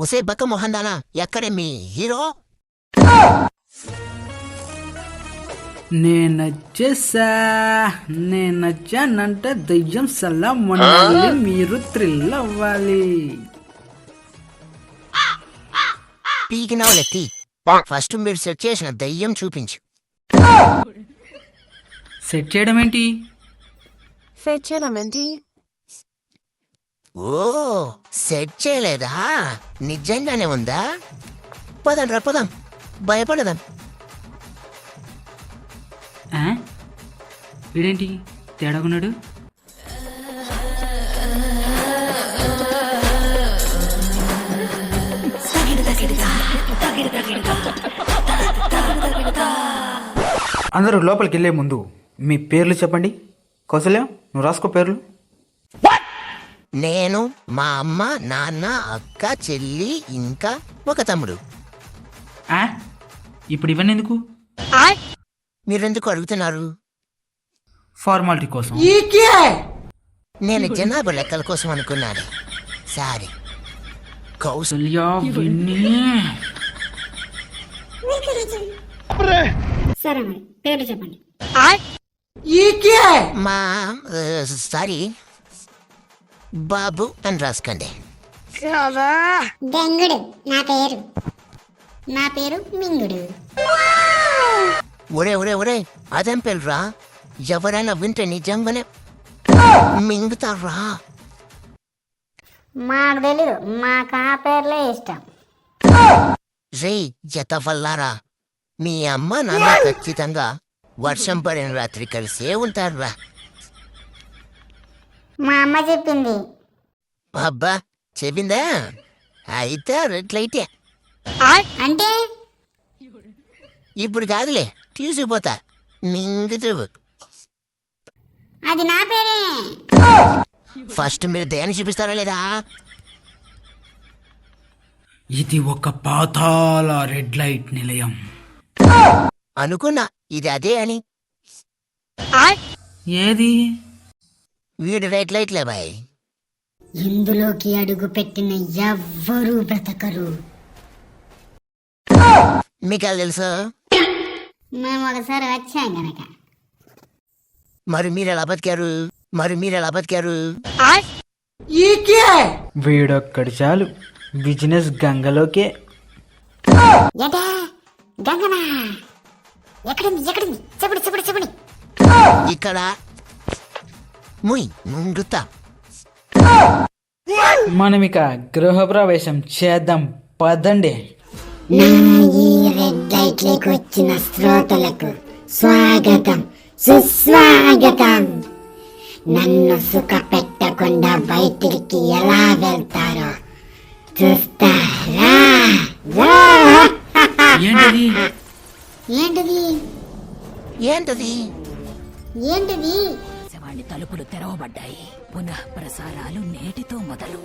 ఒసే బక్క మొహందానా ఎక్కడే మీ హీరో? నేనొచ్చానంటే దయ్యం సలాం అనాలి, మీరు థ్రిల్ అవ్వాలి. పీకినవలెత్తి ఫస్ట్ మీరు సెట్ చేసిన దయ్యం చూపించు. సెట్ చేయడం ఏంటి? ఓ సెట్ చేయలేదా? నిజంగానే ఉందా? పదండ్రా పదం, భయపడదాం. వీడేంటి తేడాకున్నాడు? అందరూ లోపలికి వెళ్ళే ముందు మీ పేర్లు చెప్పండి. కౌసల్య, నువ్వు రాసుకో పేర్లు. నేను, మా అమ్మ, నాన్న, అక్క, చెల్లి, ఇంకా ఒక తమ్ముడు. ఇప్పుడు ఇవన్నీ ఎందుకు? మీరెందుకు అడుగుతున్నారు? ఫార్మాలిటీ కోసం. నేను జనాభా లెక్కల కోసం అనుకున్నాను. సారీ. కౌసల్య, సరే మరి పేరు చెప్పండి. మా సారీ బాబు అని రాసుకోండి. దెంగుడు నా పేరు మింగుడు. ఒరే ఒరే ఒరే, అదేం పేరురా? ఎవరైనా వింటే నిజంగానే మింగుతారా? మాకు తెలీదు, మాకు ఆ పేర్లే ఇష్టం. రే జతవల్లారా, మీ అమ్మ నాన్న ఖచ్చితంగా వర్షం పడిన రాత్రి కలిసే ఉంటారా? మా అమ్మ చెప్పింది. అబ్బా చెప్పిందా? అయితే రెట్లయితే అంటే ఇప్పుడు కాదులే, తీసుకుపోతా. మింగుతూ అది నా పేరే. ఫస్ట్ మీరు దయాన్ని చూపిస్తారా లేదా? ఇది ఒక పాతాళ రెడ్ లైట్ నిలయం. అనుకున్నా ఇది అదే అని. ఏది? వీడు రెడ్ లైట్లే బాయ్. ఇందులోకి అడుగు పెట్టిన ఎవ్వరూ బ్రతకరు. మీకు అది తెలుసా? మేము ఒకసారి వచ్చాం గనక. మరి మీరు ఎలా బతికారు? వీడొక్కడు చాలు, బిజినెస్ గంగలోకే. ఏటే గంగనా? ఎక్కడింది చెప్పండి. ఇక్కడ ముందుతా. మనమిక గృహప్రవేశం చేద్దాం పదండి. నా ఈ రెడ్ లైట్ లేకు వచ్చిన శ్రోతలకు స్వాగతం, సుస్వాగతం. నన్ను సుఖ పెట్టకుండా బయటికి ఎలా వెళ్తారో చూస్తారా? ఏంటది? శవాణి తలుపులు తెరవబడ్డాయి. పునః ప్రసారాలు నేటితో మొదలు.